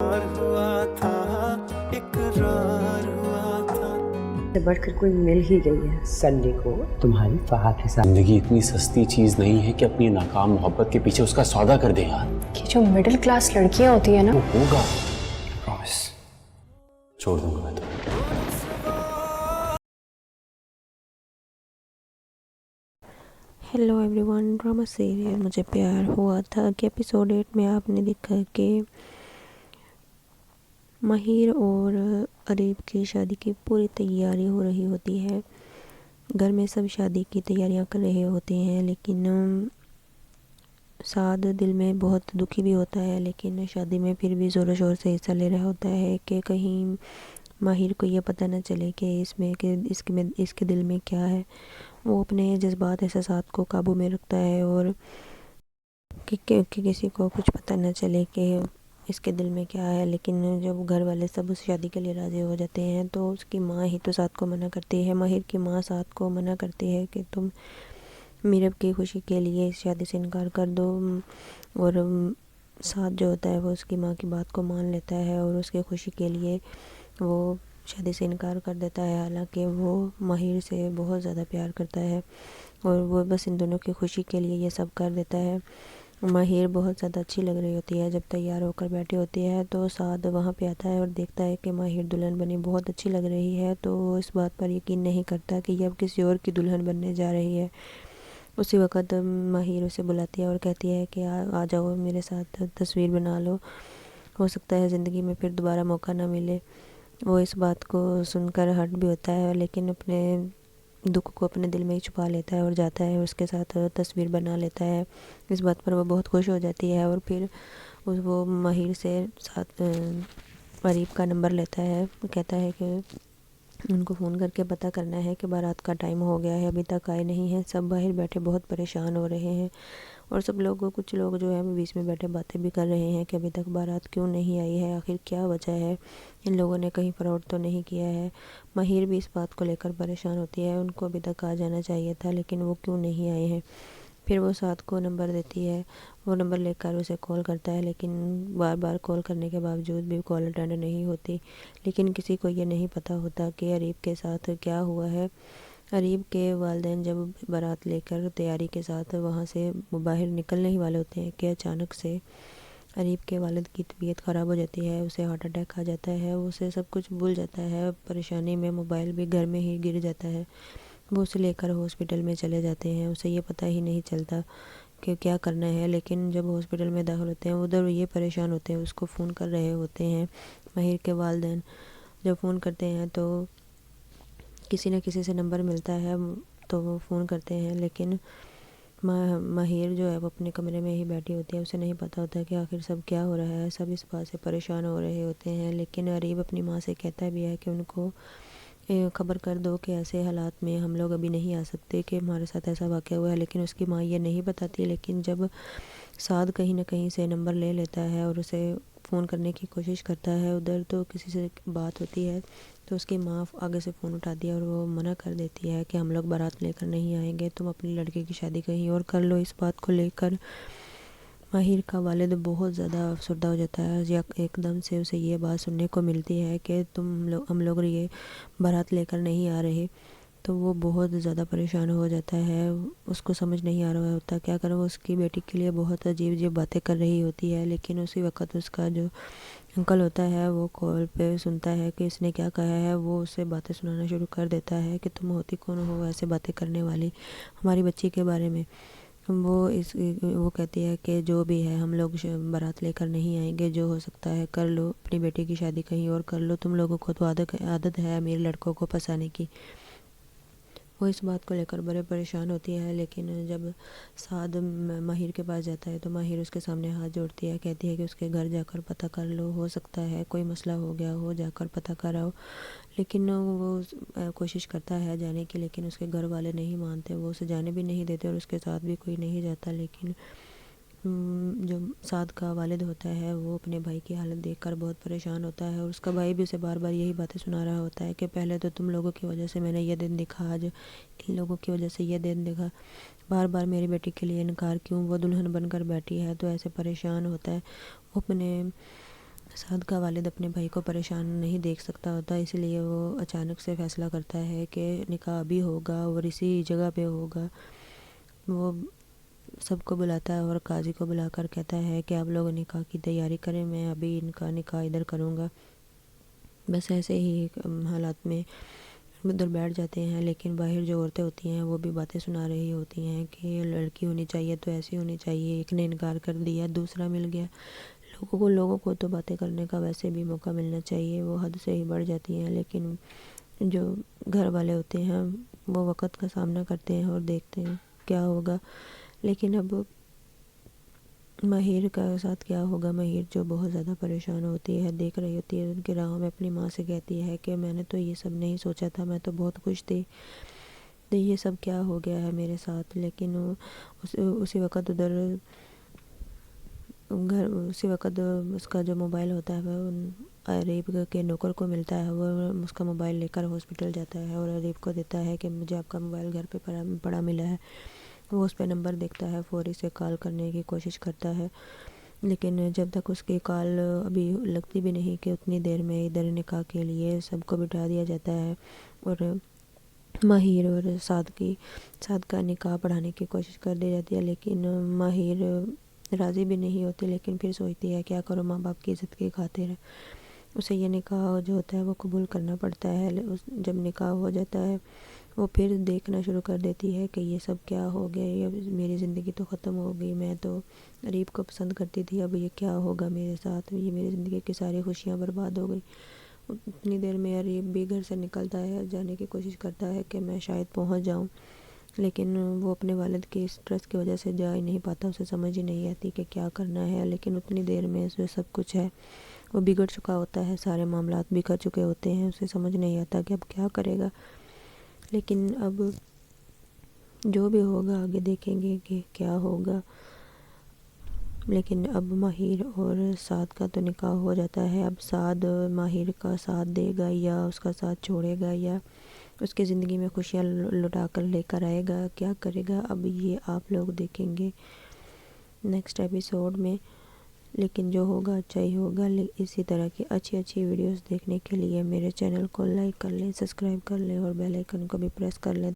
प्यार हुआ था, इकरार हुआ था। से बढ़कर कोई मिल ही गई है संडे को तुम्हारी फहाद के साथ। जिंदगी इतनी सस्ती चीज नहीं है कि अपनी नाकाम मोहब्बत के पीछे उसका सौदा कर दे यार। कि जो मिडिल क्लास लड़कियां होती है ना, वो होगा, प्रॉमिस, छोड़ दूंगा मैं तो। हेलो एवरीवन, ड्रामा सीरियल मुझे प्यार हुआ था कि एपिसोड 8 में आपने देखा कि माहिर और अरीब की शादी की पूरी तैयारी हो रही होती है। घर में सब शादी की तैयारियां कर रहे होते हैं, लेकिन साद दिल में बहुत दुखी भी होता है, लेकिन शादी में फिर भी ज़ोरों शोर से हिस्सा ले रहा होता है कि कहीं माहिर को ये पता न चले कि इसके दिल में क्या है। वो अपने जज्बात एहसासात को काबू में रखता है और कि किसी को कुछ पता न चले कि इसके दिल में क्या है। लेकिन जब घर वाले सब उस शादी के लिए राज़ी हो जाते हैं तो उसकी माँ ही तो साद को मना करती है। माहिर की माँ साद को मना करती है कि तुम मीरब की खुशी के लिए इस शादी से इनकार कर दो, और साद जो होता है वो उसकी माँ की बात को मान लेता है और उसकी खुशी के लिए वो शादी से इनकार कर देता है। हालांकि वो माहिर से बहुत ज़्यादा प्यार करता है और वो बस इन दोनों की खुशी के लिए ये सब कर देता है। माहिर बहुत ज़्यादा अच्छी लग रही होती है। जब तैयार होकर बैठी होती है तो साद वहाँ पे आता है और देखता है कि माहिर दुल्हन बनी बहुत अच्छी लग रही है, तो वो इस बात पर यकीन नहीं करता कि ये अब किसी और की दुल्हन बनने जा रही है। उसी वक़्त माहिर उसे बुलाती है और कहती है कि आ जाओ मेरे साथ तस्वीर बना लो, हो सकता है ज़िंदगी में फिर दोबारा मौका ना मिले। वो इस बात को सुनकर हर्ट भी होता है, लेकिन अपने दुख को अपने दिल में ही छुपा लेता है और जाता है, उसके साथ तस्वीर बना लेता है। इस बात पर वो बहुत खुश हो जाती है और फिर वो माहिर से साथ अरीब का नंबर लेता है। कहता है कि उनको फ़ोन करके पता करना है कि बारात का टाइम हो गया है, अभी तक आए नहीं हैं। सब बाहर बैठे बहुत परेशान हो रहे हैं और कुछ लोग जो है वो बीच में बैठे बातें भी कर रहे हैं कि अभी तक बारात क्यों नहीं आई है, आखिर क्या वजह है, इन लोगों ने कहीं फ्रॉड तो नहीं किया है। माहिर भी इस बात को लेकर परेशान होती है, उनको अभी तक आ जाना चाहिए था लेकिन वो क्यों नहीं आए हैं। फिर वो साद को नंबर देती है, वो नंबर लेकर उसे कॉल करता है, लेकिन बार बार कॉल करने के बावजूद भी कॉल अटेंड नहीं होती। लेकिन किसी को ये नहीं पता होता कि अरीब के साथ क्या हुआ है। अरीब के वालिदैन जब बारात लेकर तैयारी के साथ वहाँ से बाहर निकलने ही वाले होते हैं कि अचानक से अरीब के वालिद की तबीयत ख़राब हो जाती है, उसे हार्ट अटैक आ जाता है, उसे सब कुछ भूल जाता है। परेशानी में मोबाइल भी घर में ही गिर जाता है। वो उसे लेकर हॉस्पिटल में चले जाते हैं, उसे ये पता ही नहीं चलता कि क्या करना है। लेकिन जब हॉस्पिटल में दाखिल होते हैं उधर ये परेशान होते हैं, उसको फ़ोन कर रहे होते हैं माहिर के वालिदैन। जब फ़ोन करते हैं तो किसी न किसी से नंबर मिलता है तो वो फ़ोन करते हैं, लेकिन माहिर जो है वो अपने कमरे में ही बैठी होती है। उसे नहीं पता होता कि आखिर सब क्या हो रहा है, सब इस बात से परेशान हो रहे होते हैं। लेकिन अरीब अपनी माँ से कहता भी है कि उनको खबर कर दो कि ऐसे हालात में हम लोग अभी नहीं आ सकते, कि हमारे साथ ऐसा वाक़या हुआ है। लेकिन उसकी माँ ये नहीं बताती। लेकिन जब साद कहीं ना कहीं से नंबर ले लेता है और उसे फ़ोन करने की कोशिश करता है उधर, तो किसी से बात होती है तो उसकी माँ आगे से फ़ोन उठाती है और वो मना कर देती है कि हम लोग बारात लेकर नहीं आएंगे, तुम अपनी लड़के की शादी कहीं और कर लो। इस बात को लेकर माहिर का वालिद बहुत ज़्यादा अफसरदा हो जाता है। या एकदम से उसे ये बात सुनने को मिलती है कि हम लोग ये बारात लेकर नहीं आ रहे, तो वो बहुत ज़्यादा परेशान हो जाता है। उसको समझ नहीं आ रहा होता क्या करें। वो उसकी बेटी के लिए बहुत अजीब अजीब बातें कर रही होती है, लेकिन उसी वक्त उसका जो अंकल होता है वो कॉल पे सुनता है कि इसने क्या कहा है। वो उसे बातें सुनाना शुरू कर देता है कि तुम होती कौन हो ऐसे बातें करने वाली हमारी बच्ची के बारे में। वो कहती है कि जो भी है हम लोग बारात लेकर नहीं आएंगे, जो हो सकता है कर लो, अपनी बेटी की शादी कहीं और कर लो, तुम लोगों को तो आदत है अमीर लड़कों को फंसाने की। वो इस बात को लेकर बड़े परेशान होती है। लेकिन जब साद माहिर के पास जाता है तो माहिर उसके सामने हाथ जोड़ती है, कहती है कि उसके घर जाकर पता कर लो, हो सकता है कोई मसला हो गया हो, जाकर पता कराओ। लेकिन वो कोशिश करता है जाने की, लेकिन उसके घर वाले नहीं मानते, वो उसे जाने भी नहीं देते और उसके साथ भी कोई नहीं जाता। लेकिन जो साद का वालिद होता है वो अपने भाई की हालत देखकर बहुत परेशान होता है और उसका भाई भी उसे बार बार यही बातें सुना रहा होता है कि पहले तो तुम लोगों की वजह से मैंने ये दिन देखा, आज इन लोगों की वजह से ये दिन देखा, बार बार मेरी बेटी के लिए इनकार क्यों, वो दुल्हन बनकर बैठी है। तो ऐसे परेशान होता है। वो अपने سعد کا والد اپنے بھائی کو پریشان نہیں دیکھ سکتا ہوتا، اس لیے وہ اچانک سے فیصلہ کرتا ہے کہ نکاح ابھی ہوگا اور اسی جگہ پہ ہوگا۔ وہ سب کو بلاتا ہے اور قاضی کو بلا کر کہتا ہے کہ آپ لوگ نکاح کی تیاری کریں، میں ابھی ان کا نکاح ادھر کروں گا۔ بس ایسے ہی حالات میں ادھر بیٹھ جاتے ہیں، لیکن باہر جو عورتیں ہوتی ہیں وہ بھی باتیں سنا رہی ہوتی ہیں کہ لڑکی ہونی چاہیے تو ایسی ہونی چاہیے، ایک نے انکار کر دیا دوسرا مل گیا۔ لوگوں کو تو باتیں کرنے کا ویسے بھی موقع ملنا چاہیے، وہ حد سے ہی بڑھ جاتی ہیں، لیکن جو گھر والے ہوتے ہیں وہ وقت کا سامنا کرتے ہیں اور دیکھتے ہیں کیا ہوگا۔ لیکن اب ماہر کا ساتھ کیا ہوگا؟ ماہر جو بہت زیادہ پریشان ہوتی ہے، دیکھ رہی ہوتی ہے ان کے راہوں میں، اپنی ماں سے کہتی ہے کہ میں نے تو یہ سب نہیں سوچا تھا، میں تو بہت خوش تھی، تو یہ سب کیا ہو گیا ہے میرے ساتھ۔ لیکن اسی وقت اس کا جو موبائل ہوتا ہے وہ عریب کے نوکر کو ملتا ہے، وہ اس کا موبائل لے کر ہاسپٹل جاتا ہے اور عریب کو دیتا ہے کہ مجھے آپ کا موبائل گھر پہ پڑا ملا ہے۔ وہ اس پہ نمبر دیکھتا ہے، فوری سے کال کرنے کی کوشش کرتا ہے، لیکن جب تک اس کی کال ابھی لگتی بھی نہیں کہ اتنی دیر میں ادھر نکاح کے لیے سب کو بٹھا دیا جاتا ہے اور ماہر اور سعد کا نکاح پڑھانے کی کوشش کر دی جاتی ہے۔ لیکن ماہر راضی بھی نہیں ہوتی، لیکن پھر سوچتی ہے کیا کرو، ماں باپ کی عزت کی خاطر اسے یہ نکاح جو ہوتا ہے وہ قبول کرنا پڑتا ہے۔ جب نکاح ہو جاتا ہے وہ پھر دیکھنا شروع کر دیتی ہے کہ یہ سب کیا ہو گیا، یہ میری زندگی تو ختم ہو گئی، میں تو عریب کو پسند کرتی تھی، اب یہ کیا ہوگا میرے ساتھ، یہ میری زندگی کی ساری خوشیاں برباد ہو گئی۔ اتنی دیر میں عریب بھی گھر سے نکلتا ہے، جانے کی کوشش کرتا ہے کہ میں شاید پہنچ جاؤں، لیکن وہ اپنے والد کے اسٹریس کی وجہ سے جا ہی نہیں پاتا، اسے سمجھ ہی نہیں آتی کہ کیا کرنا ہے۔ لیکن اتنی دیر میں جو سب کچھ ہے وہ بگڑ چکا ہوتا ہے، سارے معاملات بگڑ چکے ہوتے ہیں، اسے سمجھ نہیں آتا کہ اب کیا کرے گا۔ لیکن اب جو بھی ہوگا آگے دیکھیں گے کہ کیا ہوگا۔ لیکن اب ماہر اور سعد کا تو نکاح ہو جاتا ہے، اب سعد ماہر کا ساتھ دے گا یا اس کا ساتھ چھوڑے گا یا اس کی زندگی میں خوشیاں لٹا کر لے کر آئے گا، کیا کرے گا، اب یہ آپ لوگ دیکھیں گے نیکسٹ ایپیسوڈ میں۔ لیکن جو ہوگا اچھا ہی ہوگا۔ اسی طرح کی اچھی ویڈیوز دیکھنے کے لیے میرے چینل کو لائک کر لیں، سبسکرائب کر لیں اور بیل آئیکن کو بھی پریس کر لیں